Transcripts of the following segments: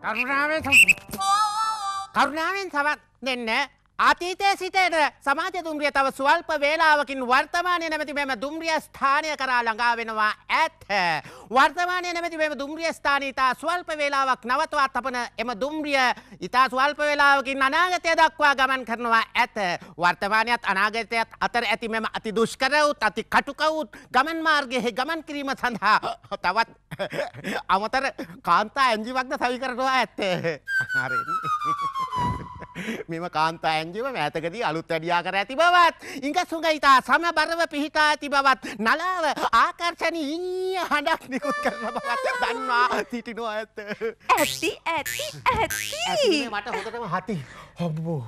කරුණාවෙන් සවත් දෙන්න. අතීතයේ සිටන සමාජ දුම්රිය තව ස්වල්ප වේලාවකින් වර්තමානයේ නැමැති මෙම දුම්රිය ස්ථානය කරා ළඟා වෙනවා ඇත. වර්තමානයේ නැමැති මෙම දුම්රිය ස්ථානයේ ඉතා ස්වල්ප වේලාවක් නවතවා තබන එම දුම්රිය ඉතා ස්වල්ප වේලාවකින් අනාගතය දක්වා ගමන් කරනවා ඇත. වර්තමානයත් අනාගතයත් අතර ඇති මෙම අති දුෂ්කර වූත් අති කටුක වූත් ගමන් මාර්ගයේ ගමන් කිරීම සඳහා තවත් අමතර කාන්තා ඇන්ජිමක්ද සවි කරනවා ඇත. මෙම කාන්තා ඇන්ජිම මෑතකදී අලුත් වැඩියා කර ඇති බවත් ඉංගසුඟ ඉතා සමබරව පිහිටා ඇති බවත් නලාව ආකර්ෂණීය හඬක් නිකුත් කරන බවත් දන්වා සිටිනවා ඇත. ඇති මට හොඳටම හති. හොබ්බෝ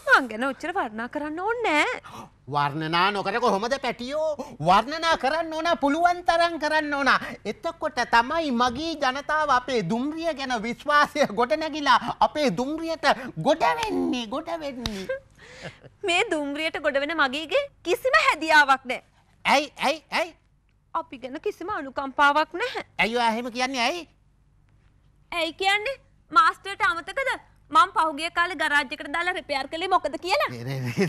මං ගැන ඔච්චර වර්ණනා කරන්න ඕනේ නෑ. වර්ණනා නොකර කොහොමද පැටියෝ? වර්ණනා කරන්න ඕන, පුළුවන් තරම් කරන්න ඕන. එතකොට තමයි මගී ජනතාව අපේ දුම්රිය ගැන විශ්වාසය ගොඩනැගිලා අපේ දුම්රියට ගොඩ වෙන්නේ. මේ දුම්රියට ගොඩ වෙන මගීගේ කිසිම හැදියාවක් නෑ. ඇයි? අපි ගැන කිසිම අනුකම්පාවක් නැහැ. ඇයි ඔයා එහෙම කියන්නේ ඇයි? ඇයි කියන්නේ? මාස්ටර්ට අමතකද? මම පහුගිය කාලේ ගරාජ් එකට දාලා රිපෙයාර් කළේ මොකද කියලා?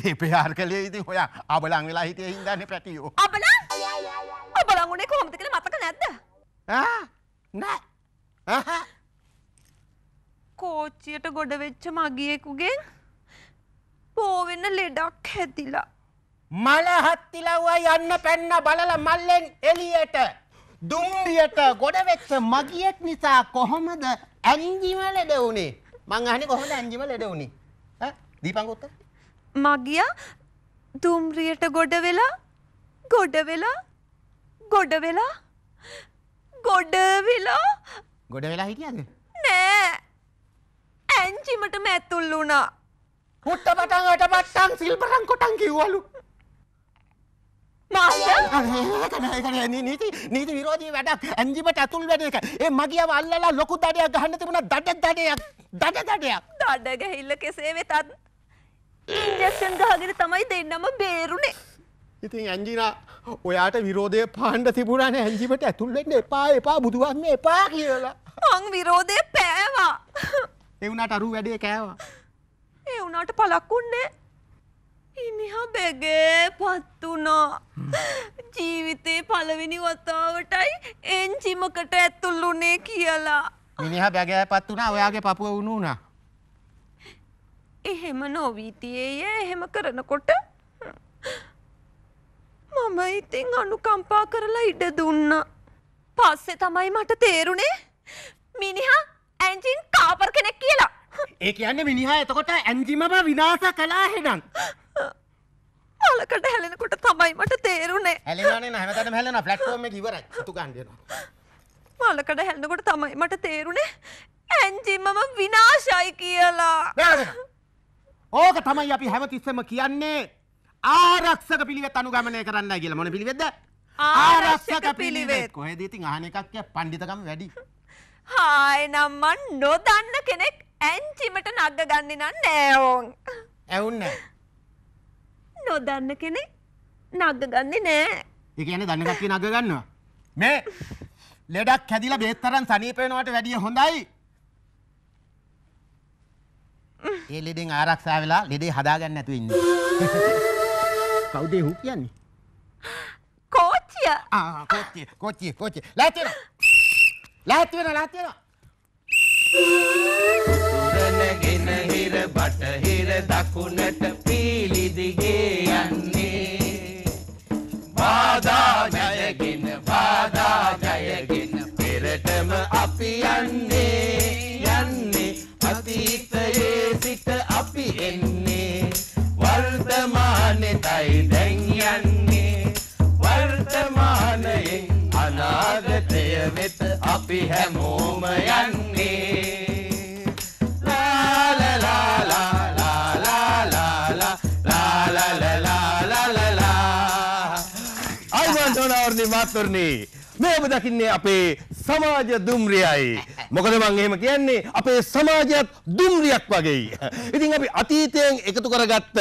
රිපෙයාර් කළේ ඉතින් ඔයා අබලන් වෙලා හිටියේ හින්දානේ පැටියෝ. අබලන් උනේ කොහොමද කියලා මතක නැද්ද? නෑ. කෝච්චියට ගොඩ වෙච්ච මගියෙකුගෙන් පෝවෙන ලෙඩක් හැදිලා. මල හත්තිලව්වා යන්න පැන්න බලලා මල්ලෙන් එළියට. දුම්රියට ගොඩ වෙච්ච මගියෙක් නිසා කොහොමද ඇන්ජිම ලෙඩ වුනේ? මං අහන්නේ කොහොමද ඇන්ජිම ලෙඩ වුනේ? දීපං උත්තර. මගියා දුම්රියට ගොඩ වෙලා හිටියද? නෑ. ඇන්ජිමට මැතුල් වුණා. පුට්ටපටන් සිල්පරන් කොටන් කිව්වලු. මාස්ටර් නීති විරෝධී වැඩක් ඇන්ජිමට ඇතුල් වෙන එක. ඒ මගියව අල්ලලා ලොකු දඩයක් ගහන්න තිබුණා. දඩයක්. දඩ ගහිල්ල කෙසේ වෙතත් ඉන්ජෙක්ෂන් ගහගෙන තමයි දෙන්නම බේරුනේ. ඉතින් ඇන්ජිනා ඔයාට විරෝධය පාණ්ඩ තිබුණානේ ඇන්ජිමට ඇතුල් වෙන්න එපා බුදුහාමේ එපා කියලා. මං විරෝධය පෑවා. ඒ වුණාට අරු වැඩේ කෑවා. ඒ වුණාට පළක් උන්නේ. ඉනිහා බෙගේ පත් වුණා. ජීවිතේ පළවෙනි වතාවටයි එන්ජිමකට ඇතුල් වුණේ කියලා. මිනිහා බැගෑ පත් වුණා. ඔයාගේ පපුව උණු වුණා. එහෙම නොවීතියේ එහෙම කරනකොට මම ඉතින් අනුකම්පා කරලා ඉඩ දුන්නා. පස්සේ තමයි මට තේරුනේ මිනිහා එන්ජින් කාපර් කෙනෙක් කියලා. ඒ කියන්නේ මිනිහා එතකොට ඇන්ජිමම විනාශ කළා එහෙනම්. මලකට හැලෙනකොට තමයි මට තේරුනේ. හැලෙනවනේ නෑ හැමතැනම හැලෙනවා. ප්ලැට්ෆෝම් එක ඉවරයි. අතු ගන්න දෙනවා. මලකට හැලෙනකොට තමයි මට තේරුනේ ඇන්ජිමම විනාශයි කියලා. ඕක තමයි අපි හැමතිස්සෙම කියන්නේ ආරක්ෂක පිළිවෙත් අනුගමනය කරන්නයි කියලා. මොන පිළිවෙත්ද? ආරක්ෂක පිළිවෙත්. කොහෙද ඉතින් අහන එකක් කිය පඬිතකම වැඩි. හායි නම් මන් නොදන්න කෙනෙක් ඇන්ජිමට නග ගන්නේ නෑ ඕන්. ඇවුන්නේ නොදන්න කෙනෙක් නග ගන්නේ නෑ. ඒ කියන්නේ දන්න කට්ටිය නග ගන්නවා. මේ ලෙඩක් හැදිලා බේත් තරම් සනීප වෙනවට වැඩිය හොඳයි. ඒ ලෙඩෙන් ආරක්ෂා වෙලා ලෙඩේ හදාගන්න නැතුව ඉන්නේ. කවුද ඒ හු කියන්නේ? කෝච්චිය. කෝච්චිය. ලෑස්ති වෙනවා. උරණගෙන හිර බටහිර දකුණට පීලි දිගේ යන්නේ. බාධා ජයගෙන පෙරටම අපි යන්නේ. අතීතයේ සිට අපි එන්නේ. වර්තමානෙටයි දැන් යන්නේ. වර්තමානයෙන් අනාගතය වෙත අපි හැමෝම යන්නේ. ලා ලා ලා ලා ලා ලා ලා. අයිවන් තොනවර්ණි මාත්‍රණි මේ ඔබ දකින්නේ අපේ සමාජ දුම්රියයි. මොකද මම එහෙම කියන්නේ අපේ සමාජයත් දුම්රියක් වගේයි. ඉතින් අපි අතීතයෙන් එකතු කරගත්ත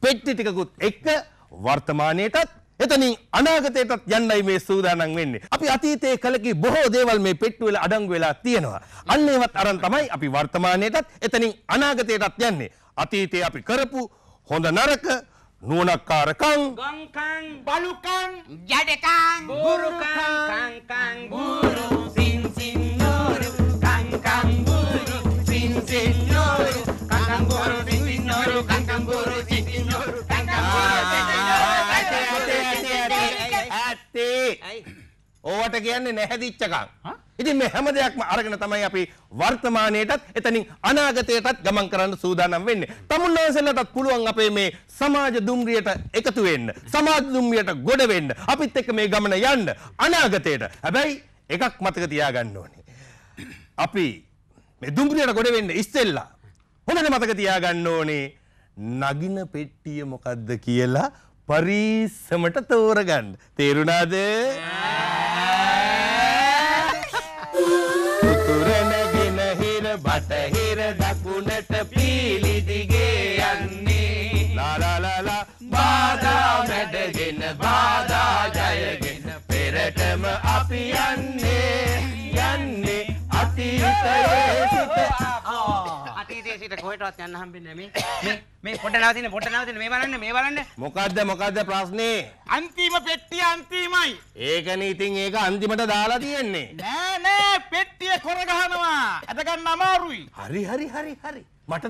පෙට්ටි ටිකකුත් එක්ක වර්තමානයේටත් එතනින් අනාගතයටත් යන්නයි මේ සූදානම් වෙන්නේ. අපි අතීතයේ කලකී බොහෝ දේවල් මේ පෙට්ටු වල අඩංගු වෙලා තියෙනවා. අන්න ඒවත් අරන් තමයි අපි වර්තමානයේටත් එතනින් අනාගතයටත් යන්නේ. අතීතයේ අපි කරපු හොඳ නරක නුවණක්කාරකම් ගංකං බලුකං ජඩකං ගුරුකං කංකං ගුරු සින් සින් නෝරු කංකං ගුරු සින් සින් නෝරු කංකං ගුරු සින් සින් නෝරු කංකං ගුරු සින් සින් නෝරු කංකං ඕවට කියන්නේ නැහැදිච්චකම්. ඉතින් මේ හැම දෙයක්ම අරගෙන තමයි අපි වර්තමානයේටත් එතනින් අනාගතයටත් ගමන් කරන්න සූදානම් වෙන්නේ. තමුන්වහන්සේලාටත් පුළුවන් අපේ මේ සමාජ දුම්රියට එකතු වෙන්න. සමාජ දුම්රියට ගොඩ වෙන්න. අපිත් එක්ක මේ ගමන යන්න අනාගතයට. හැබැයි එකක් මතක තියාගන්න ඕනේ. අපි මේ දුම්රියට ගොඩ වෙන්න ඉස්සෙල්ලා හොඳට මතක තියාගන්න ඕනේ නගින පෙට්ටිය මොකද්ද කියලා පරිස්සමට තෝරගන්න. තේරුණාද? උතුරනගෙන හිර බටහිර දකුණට පීලි දිගේ යන්නේ ලා ලා ලා ලා බාධා මැඩගෙන බාධා ජයගෙන පෙරටම අපි යන්නේ අතීතයේ සිට අතීතයේ සිට කොහෙටවත් යන්න හම්බෙන්නේ නැහැ මේ පොඩ නවතින මේ බලන්න මොකද්ද ප්‍රශ්නේ? අන්තිම පෙට්ටිය අන්තිමයි. ඒකනේ ඉතින් ඒක අන්තිමට දාලා තියෙන්නේ. නෑ පෙට්ටිය කොර ගහනවා. අද ගන්න අමාරුයි. හරි. මට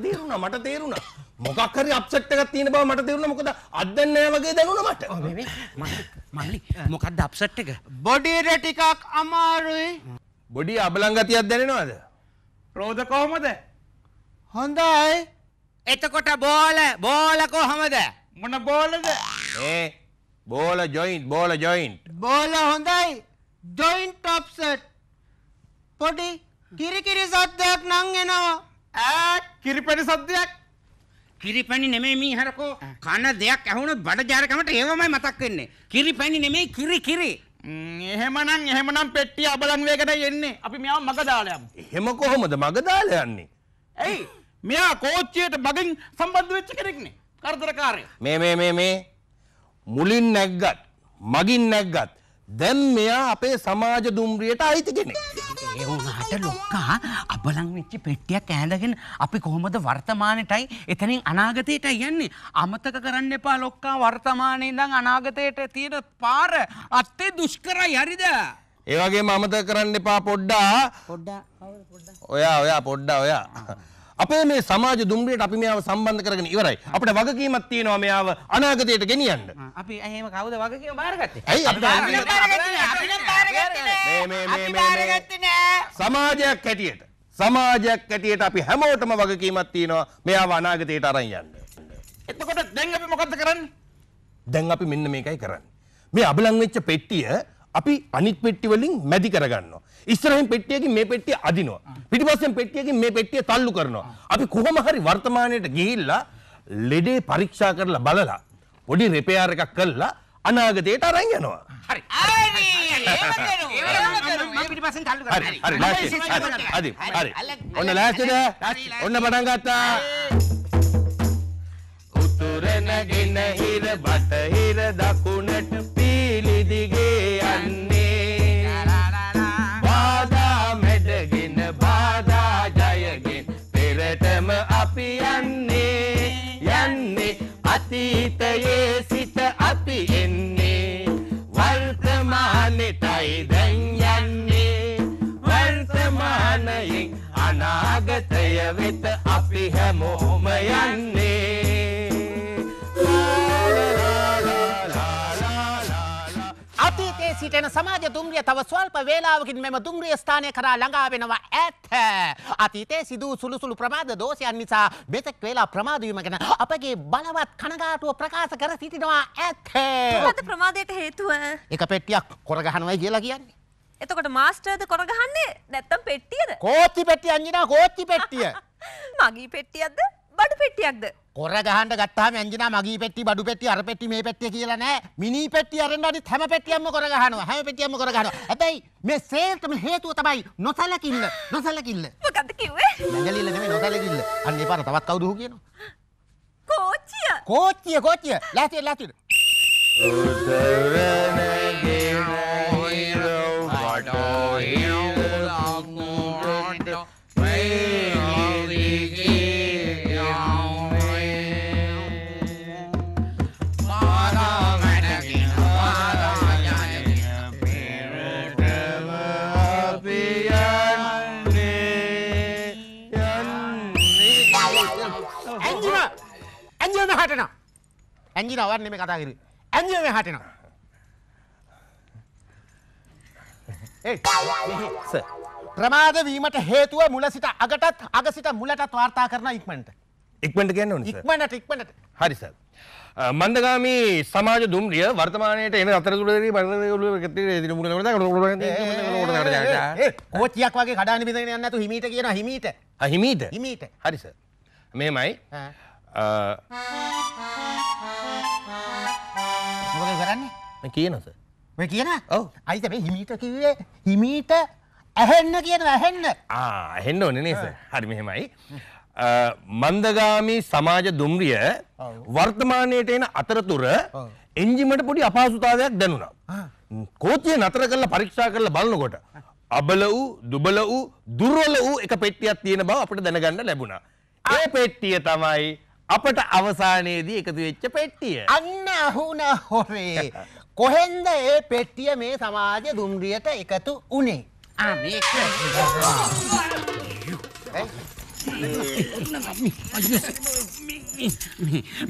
තේරුණා. මොකක් හරි අප්සෙට් එකක් තියෙන බව මට තේරුණා. මොකද අද්දන් නෑ වගේ දැනුණා මට. මල්ලි මොකද්ද අප්සෙට් එක? බොඩියට ටිකක් අමාරුයි. බොඩි අබලන් ගතියක් දැනෙනවද? රෝද කොහමද? හොඳයි. එතකොට බෝල කොහමද? මොන බෝලද? බෝල ජොයින්ට්. බෝල හොඳයි. ජොයින්ට් ඔෆ්සෙට්. පොඩි කිරිකිරි සද්දයක් නම් එනවා. කිරිපැණි සද්දයක්? කිරිපැණි නෙමෙයි මීහරකෝ. කන දෙයක් ඇහුණොත් බඩ ජාරකමට ඒවමයි මතක් වෙන්නේ. කිරිපැණි නෙමෙයි කිරි. එහෙමනම් පෙට්ටිය අබලන් වේගට එන්නේ. අපි මෙයාව මග දාලා යමු. එහෙම කොහොමද මග දාලා යන්නේ? ඇයි? මෙයා කෝච්චියට මගින් සම්බන්ධ වෙච්ච කෙනෙක්නේ. කරදරකාරයා. මේ මුලින් නැග්ගත් මගින් නැග්ගත් දැන් මෙයා අපේ සමාජ දුම්රියට අයිති කෙනෙක්. ඒ වුණාට ලොක්කා අබලන් වෙච්ච පෙට්ටියක් ඇඳගෙන අපි කොහොමද වර්තමානෙටයි එතනින් අනාගතයට යන්නේ? අමතක කරන්න එපා ලොක්කා, වර්තමානයේ ඉඳන් අනාගතයට තියෙන පාර අත්තේ දුෂ්කරයි. හරිද? ඒ වගේම අමතක කරන්න එපා ඔයා අපේ මේ සමාජ දුම්රියට අපි මෙයාව සම්බන්ධ කරගෙන ඉවරයි. අපිට වගකීමක් තියෙනවා මෙයාව අනාගතයට ගෙනියන්න. අපි එහෙම කවුද වගකීම බාරගත්තේ? ඇයි අපි බාරගත්තේ නෑ. සමාජයක් හැටියට අපි හැමෝටම වගකීමක් තියෙනවා මෙයාව අනාගතයට අරන් යන්න. එතකොට දැන් අපි මොකද්ද කරන්නේ? දැන් අපි මෙන්න මේකයි කරන්නේ. මේ අබලන් වෙච්ච පෙට්ටිය අපි අනිත් පෙට්ටි වලින් මැදි කරගන්නවා. ඉස්සරහින් පෙට්ටියකින් මේ පෙට්ටිය අදිනවා. පිටිපස්සෙන් පෙට්ටියකින් මේ පෙට්ටිය තල්ලු කරනවා. අපි කොහොම හරි වර්තමානයට ගිහිල්ලා ලෙඩේ පරීක්ෂා කරලා බලලා පොඩි රිපෙයාර් එකක් කරලා අනාගතයට අරන් යනවා. හරි. මම පිටිපස්සෙන් තල්ලු කරනවා. හරි. ඔන්න ලෑස්තිද? ඔන්න පටන් ගත්තා. උතුර නැගෙන හිර බටහිර දකුණට පීලි දිගේ යන්නේ බාධා මැඩගෙන බාධා ජයගෙන පෙරටම අපි යන්නේ අතීතයේ සිට අපි එන්නේ වර්තමානෙටයි දැන් යන්නේ වර්තමානයෙන් අනාගතය වෙත අපි හැමෝම යන්නේ. අතීතයේ සිටින සමාජ දුම්රිය තව ස්වල්ප වේලාවකින් මෙම දුම්රිය ස්ථානය කරා ළඟා වෙනවා ඇත. අතීතයේ සිදු සුළු ප්‍රමාද දෝෂයන් නිසා මෙතෙක් වේලා ප්‍රමාද වීම ගැන අපගේ බලවත් කනගාටුව ප්‍රකාශ කර සිටිනවා ඇත. මොකද ප්‍රමාදයට හේතුව? එක පෙට්ටියක් කොරගහනවයි කියලා කියන්නේ. එතකොට මාස්ටර්ද කොරගහන්නේ නැත්තම් පෙට්ටියද? කෝච්චි පෙට්ටිය අංජනා, කෝච්චි පෙට්ටිය. මගී පෙට්ටියක්ද? බඩු පෙට්ටියක්ද? කොරගහන්න ගත්තාම ඇංජනා මගී පෙට්ටි, බඩු පෙට්ටි, අර පෙට්ටි, මේ පෙට්ටිය කියලා නෑ. මිනි පෙට්ටිය අරින්න අනිත් හැම පෙට්ටියක්ම කොරගහනවා. හැබැයි මේ සේල්ටම හේතුව තමයි නොසලකිල්ල. මොකද්ද කිව්වේ? නැගලිල්ල නෙමෙයි නොසලකිල්ල. අන්න ඒ පාර තවත් කවුද හු කියනවා? කෝච්චිය. කෝච්චිය. ලෑස්තිද? ඇන්ජින අවන්නේ මේ කතා කරේ. ඇන්ජින මේ හටනවා. සර්. ප්‍රමාද වීමට හේතුව මුල සිට අගටත් අග සිට මුලටත් වාර්තා කරන ඉක්මනට. ඉක්මනට කියන්න ඕනේ සර්. ඉක්මනට. හරි සර්. මන්දගාමී සමාජ දුම්රිය වර්තමානයට එන අතරතුරදී කෝච්චියක් වගේ කඩාන බිඳගෙන යන්නේ නැතු හිමීට කියනවා හිමීට. හිමීට. හරි සර්. මෙහෙමයි. මොකද කරන්නේ? මම කියනවා සර්. ඔය කියනවා? ඔව්. අයිත මේ හිමීට කිව්වේ හිමීට ඇහෙන්න කියනවා ඇහෙන්න. ඇහෙන්න ඕනේ නේ සර්. හරි මෙහෙමයි. මන්දගාමී සමාජ දුම්රිය වර්තමානයට එන අතරතුර එන්ජිමට පොඩි අපහසුතාවයක් දැනුණා. කෝච්චිය නතර කරලා පරීක්ෂා කරලා බලනකොට අබල වූ දුබල වූ දුර්වල වූ එක පෙට්ටියක් තියෙන බව අපිට දැනගන්න ලැබුණා. ඒ පෙට්ටිය තමයි අපට අවසානයේදී එකතු වෙච්ච පෙට්ටිය. අන්න අහුණා හොරේ. කොහෙන්ද ඒ පෙට්ටිය මේ සමාජ දුම්රියට එකතු උනේ? මේක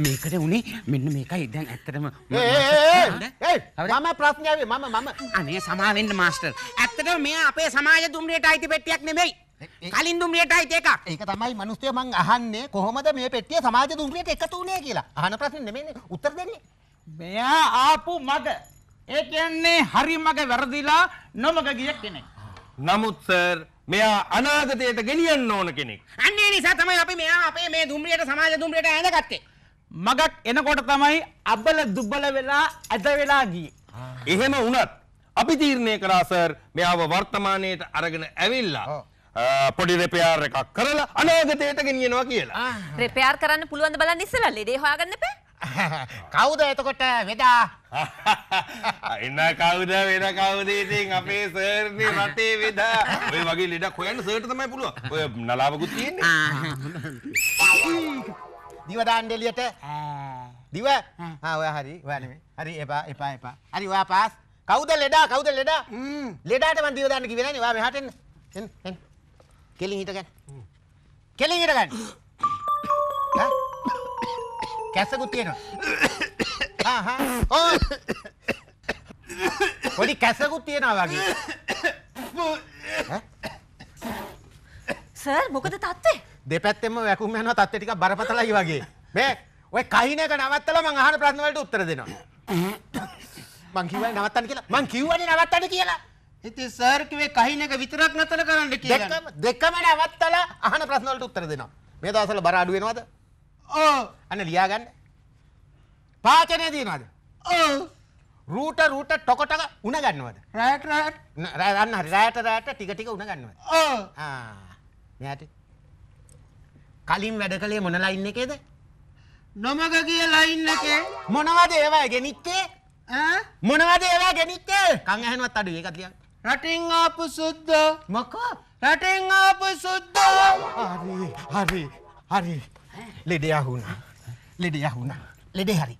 මේකට උනේ මෙන්න මේකයි දැන් ඇත්තටම මම ප්‍රශ්නය මම අනේ සමාවෙන්න මාස්ටර්. ඇත්තටම මෙයා අපේ සමාජ දුම්රියට අයිති පෙට්ටියක් නෙමෙයි. කලින් දුම්රියට අයිති එකක්. ඒක තමයි මිනිස්සු මං අහන්නේ කොහොමද මේ පෙට්ටිය සමාජ දුම්රියට එකතු වුනේ කියලා. අහන ප්‍රශ්නේ නෙමෙයිනේ උත්තර දෙන්නේ. මෙයා ආපු මග. ඒ කියන්නේ හරි මග වැරදිලා නොමග ගිය කෙනෙක්. නමුත් සර් මෙයා අනාගතයට ගෙනියන්න ඕන කෙනෙක්. අන්න ඒ නිසා තමයි අපි මෙයා අපේ මේ දුම්රියට සමාජ දුම්රියට ඇඳගත්තේ. මගක් එනකොට තමයි අබල දුබල වෙලා ඇද වෙලා ගියේ. එහෙම වුණත් අපි තීරණය කරා සර් මෙයාව වර්තමානයට අරගෙන ඇවිල්ලා පොඩි රෙපෙයාර් එකක් කරලා අනාගතයට ගෙනියනවා කියලා. රෙපෙයාර් කරන්න පුළුවන් ද බලන්න ඉස්සෙල්ලා ලෙඩේ හොයාගන්න එපා. කවුද එතකොට වෙදා? එන්න කවුද වෙන කවුද ඉතින් අපේ සර් නේ රටේ වෙදා. ඔය වගේ ලෙඩක් හොයන්න සර්ට තමයි පුළුවන්. ඔය නලාවකුත් තියෙන්නේ. දිව දාන්න එළියට. දිව? ඔය හරි. ඔයා නෙමෙයි. හරි එපා. හරි ඔයා පාස්. කවුද ලෙඩා? ලෙඩාට මං දිව දාන්න කිව්වේ නෑනේ. ඔයා මෙහාට එන්න. එන්න. කෙලින් හිටගන්න. කැස්සකුත් තියෙනවා. පොඩි කැස්සකුත් තියෙනවා වගේ. සර් මොකද තත්ත්වේ? දෙපැත්තෙම වැකුම් යනවා තත්ත්වය ටිකක් බරපතලයි වගේ. මේ ඔය කහින එක නවත්තලා මං අහන ප්‍රශ්න වලට උත්තර දෙනවා. මං කිව්වනේ නවත්තන්න කියලා. ඉතින් සර් කිව්වේ කහින එක විතරක් නතර කරන්න කියලා. දෙකම නවත්තලා අහන ප්‍රශ්න වලට උත්තර දෙනවා. මේ දවස්වල බර අඩු වෙනවද? අන්න ලියා ගන්න. පාචනේ දිනවද? රූට ටොක උණ ගන්නවද? රැට ටික උණ ගන්නවද? මෙයාට කලින් වැඩ කළේ මොන ලයින් එකේද? නොමග ගිය ලයින් එකේ. මොනවද ඒවා ගෙනිච්චේ? කන් ඇහෙනවත් අඩුයි ඒකත් ලියන්න. රටින් ආපු සුද්දෝ. මොකෝ? රටින් ආපු සුද්දෝ. හරි. ලෙඩේ යහුණා. ලෙඩේ හරි.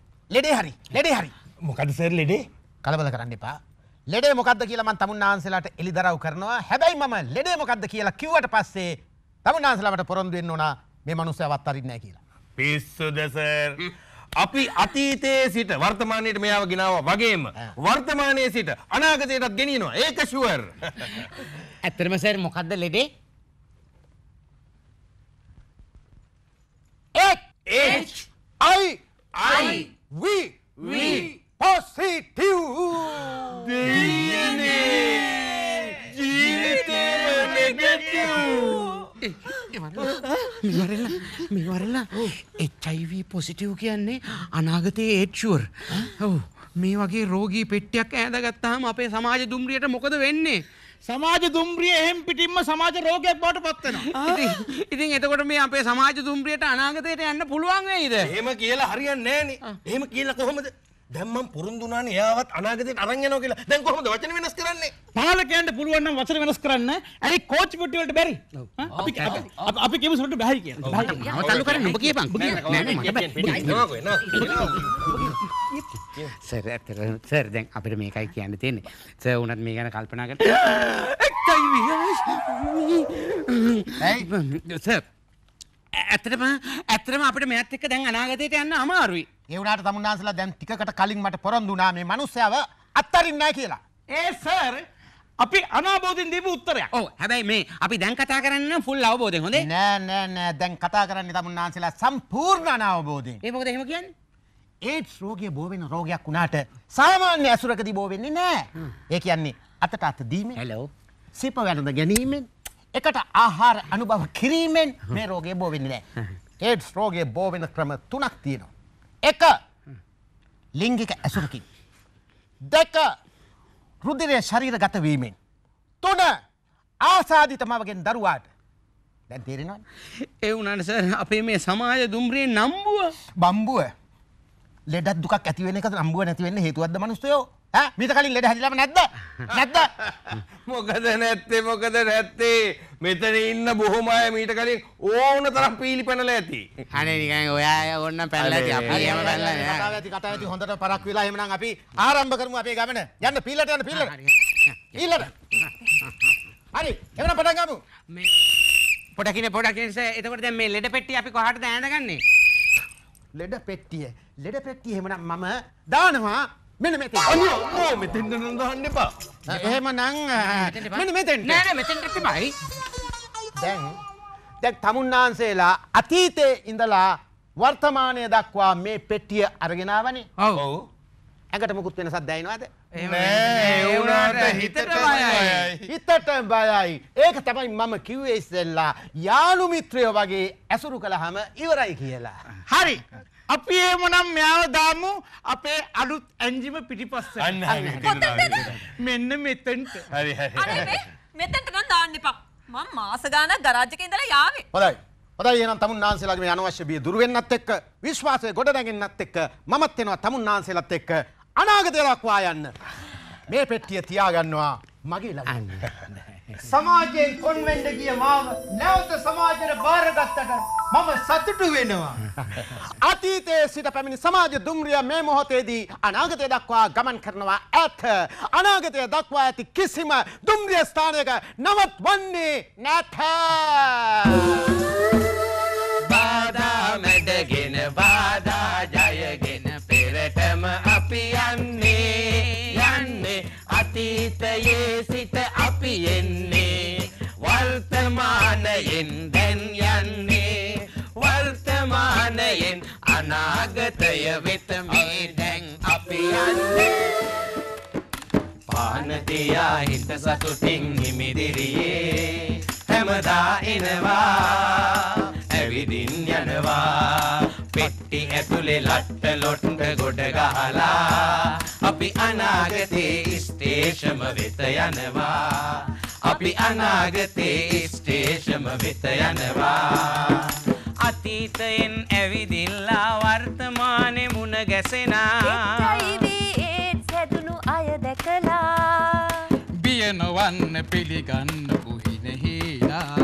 මොකද සර් ලෙඩේ? කලබල කරන්න එපා. ලෙඩේ මොකද්ද කියලා මම තමුන්නාන්සලාට එලිදරව් කරනවා. හැබැයි මම ලෙඩේ මොකද්ද කියලා කිව්වට පස්සේ තමුන්නාන්සලාට පොරොන්දු වෙන්න ඕන මේ මිනිස්සුවත් අරින්නේ නැහැ කියලා. පිස්සුද සර්? අපි අතීතයේ සිට වර්තමානයට මෙයාව ගෙනාවා වගේම වර්තමානයේ සිට අනාගතයටත් ගෙනියනවා. ඒක ෂුවර්. ඇත්තටම සර් මොකද්ද ලෙඩේ? HIV positive. මෙවරලා HIV පොසිටිව් කියන්නේ අනාගතයේ ඒඩ්ස් ෂුවර්. ඔව් මේ වගේ රෝගී පෙට්ටියක් ඈඳගත්තාම අපේ සමාජ දුම්රියට මොකද වෙන්නේ? සමාජ දුම්රිය එහෙම් පිටින්ම සමාජ රෝගයක් බවට පත් වෙනවා. ඉතින් එතකොට මේ අපේ සමාජ දුම්රියට අනාගතයට යන්න පුළුවන් වෙයිද? එහෙම කියලා හරියන්නේ නැහනේ. එහෙම කියලා කොහොමද? දැන් මම පුරුදු වුණානේ එයාවත් අනාගතේට අරන් යනවා කියලා. දැන් කොහොමද වචන වෙනස් කරන්නේ? පාලකයන්ට පුළුවන් නම් වචන වෙනස් කරන්න. ඇයි කෝච් පිටි වලට බැරි? අපි කියමු සොට බැහැ කියලා. මම තල්ලු කරන්නේ ඔබ කියපන්. නෑ මට බෑ. සර් දැන් අපිට මේකයි කියන්න තියෙන්නේ. සර් උනත් මේ ගැන කල්පනා කරලා සර් ඇත්තටම අපිට මෙයත් එක්ක දැන් අනාගතයට යන්න අමාරුයි. ඒ වුණාට තමුන්නාන්සලා දැන් ටිකකට කලින් මට පොරොන්දු වුණා මේ මිනිස්සයව අත්තරින්නේ නැහැ කියලා. ඒ සර් අපි අනාබෝධයෙන් දීපු උත්තරයක්. ඔව් හැබැයි මේ අපි දැන් කතා කරන්නේ ෆුල් අවබෝධයෙන් හොඳේ. නෑ දැන් කතා කරන්නේ තමුන්නාන්සලා සම්පූර්ණ අනවබෝධයෙන්. ඒ මොකද එහෙම කියන්නේ? ඒඩ්ස් රෝගය බෝ වෙන රෝගයක් වුණාට සාමාන්‍ය ඇසුරකදී බෝ වෙන්නේ නෑ. ඒ කියන්නේ අතට අත දීමෙන් හෙලෝ සිප වැළඳ ගැනීමෙන් එකට ආහාර අනුභව කිරීමෙන් මේ රෝගය බෝ වෙන්නේ නෑ. ඒඩ්ස් රෝගය බෝ වෙන ක්‍රම 3ක් තියෙනවා. 1 ලිංගික ඇසුරකින්. 2 රුධිරය ශරීරගත වීමෙන්. 3 ආසාදිත මවගෙන් දරුවාට. දැන් තේරෙනවද? ඒ වුණාට සර් අපේ මේ සමාජ දුම්රියේ නම්බුව බම්බුව ලෙඩක් දුකක් ඇති වෙන එකද නම්බුව නැති වෙන්න හේතුවක්ද මිනිස්සුયો? ඈ මීට කලින් ලෙඩ හැදිලාම නැද්ද? මොකද නැත්තේ මෙතන ඉන්න බොහොම අය මීට කලින් ඕන තරම් පීලි පැනලා ඇති. අනේ නිකන් ඔයා ඕන්න පැනලා ඇති අපි එහෙම පැනලා නෑ. කතාව ඇති හොඳට පරක් වෙලා එහෙමනම් අපි ආරම්භ කරමු අපේ ගමන. යන්න පීලට පීලට. හරි එහෙනම් පටන් ගමු. මේ පොඩකින් සර් එතකොට දැන් මේ ලෙඩ පෙට්ටිය අපි කොහාටද ඈඳගන්නේ? ලෙඩ පෙට්ටිය එහෙමනම් මම දානවා මෙන්න මෙතෙන්. අනේ මෙතෙන් නම් දාන්න එපා. එහෙමනම් මෙන්න මෙතෙන්. නෑ මෙතෙන්ට තමයි. දැන් තමුන්නාන්සේලා අතීතයේ ඉඳලා වර්තමානය දක්වා මේ පෙට්ටිය අරගෙන ආවනේ. ඔව්. ඇඟට මුකුත් වෙනසක් දැනෙනවද? නෑ ඒ වුණාට හිතට බයයි. හිතට බයයි. ඒක තමයි මම කිව්වේ ඉස්සෙල්ලා යාළු මිත්‍රයෝ වගේ ඇසුරු කළාම ඉවරයි කියලා. හරි. අපි එහෙමනම් මෙයාව දාමු අපේ අලුත් එන්ජිම පිටිපස්සට. අන්න හරි. මෙන්න මෙතෙන්ට. හරි. අනේ මෙතෙන්ට නම් දාන්න එපා. මම මාස ගානක් ගරාජ් එකේ ඉඳලා යාවේ. හොඳයි එහෙනම් තමුන්නාන්සේලාගේ මේ අනවශ්‍ය බිය දුරු වෙන්නත් එක්ක විශ්වාසය ගොඩ නැගෙන්නත් එක්ක මමත් වෙනවා තමුන්නාන්සේලාත් එක්ක අනාගතය දක්වා යන්න. මේ පෙට්ටිය තියාගන්නවා මගේ ළඟ. සමාජයෙන් කොන් වෙන්න ගිය මාව නැවත සමාජයට බාරගත්තට මම සතුටු වෙනවා. අතීතයේ සිට පැමිණි සමාජ දුම්රිය මේ මොහොතේදී අනාගතය දක්වා ගමන් කරනවා ඇත. අනාගතය දක්වා ඇති කිසිම දුම්රිය ස්ථානයක නවත්වන්නේ නැත. බාධා මැඩගෙන බාධා ජයගෙන පෙරටම අපි යන්නේ අතීතයේ සිට අපි එන්නේ වර්තමානයෙන් දැන් යන්නේ වර්තමානයෙන් අනාගතය වෙත මේ දැන් අපි යන්නේ පාන තියා හිත සතුටින් හිමිදිරියේ හැමදා එනවා ඇවිදින් යනවා පෙට්ටි ඇතුලේ ලට්ට ලොට්ට ගොඩ ගහලා අපි අනාගතේ ස්ටේෂම වෙත යනවා අපි අනාගතේ ස්ටේෂම වෙත යනවා අතීතයෙන් ඇවිදිල්ලා වර්තමානේ මුණ ගැසෙනා ඒඩ්ස් හැදුණු අය දැකලා බිය නොවන්න පිළිගන්න පුහිනෙහිලා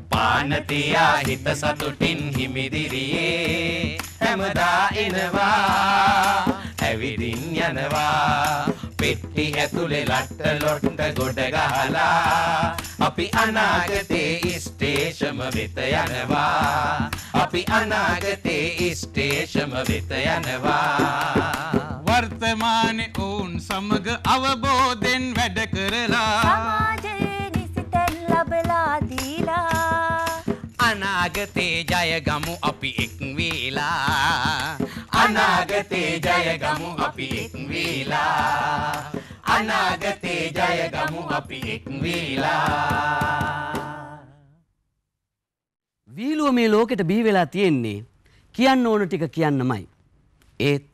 පාන තියා හිත සතුටින් හිමිදිරියේ හැමදා එනවා ඇවිදින් යනවා පෙට්ටි ඇතුලේ ලට්ට ලොට්ට ගොඩ ගහලා අපි අනාගතේ ස්ටේෂම වෙත යනවා අපි අනාගතේ ස්ටේෂම වෙත යනවා වර්තමානයේ ඔවුන් සමග අවබෝධයෙන් වැඩ කරලා සමාජයේ නිසිතෙන් ලැබලා දීලා අනාගතේ ජය ගමු අපි එක් වේලා අනාගතේ ජය ගමු අපි එක් වේලා අනාගතේ ජය ගමු අපි එක් වේලා වීලුව මේ ලෝකෙට බිහි වෙලා තියෙන්නේ කියන්න ඕන ටික කියන්නමයි. ඒත්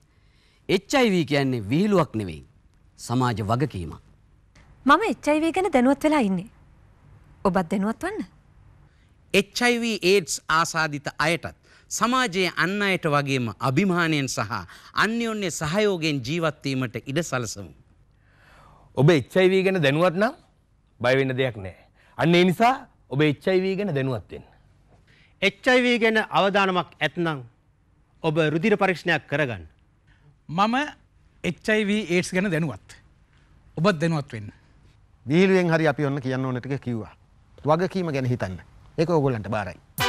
HIV කියන්නේ විහිළුවක් නෙවෙයි. සමාජ වගකීමක්. මම HIV ගැන දැනුවත් වෙලා ඉන්නේ. ඔබත් දැනුවත් වන්න. HIV AIDS ආසාදිත අයටත් සමාජයේ අන් අයට වගේම අභිමානයෙන් සහ අන්‍යෝන්‍ය සහයෝගයෙන් ජීවත් වීමට ඉඩ සලසමු. ඔබ HIV ගැන දැනුවත් නම් බය වෙන්න දෙයක් නැහැ. අන්න ඒ නිසා ඔබ HIV ගැන දැනුවත් වෙන්න. HIV ගැන අවධානමක් ඇත්නම් ඔබ රුධිර පරීක්ෂණයක් කරගන්න. මම HIV AIDS ගැන දැනුවත්. ඔබත් දැනුවත් වෙන්න. විහිළුවෙන් හරි අපි ඔන්න කියන්න ඕන ටික කිව්වා. වගකීම ගැන හිතන්න. ඒක ඕගොල්ලන්ට බාරයි.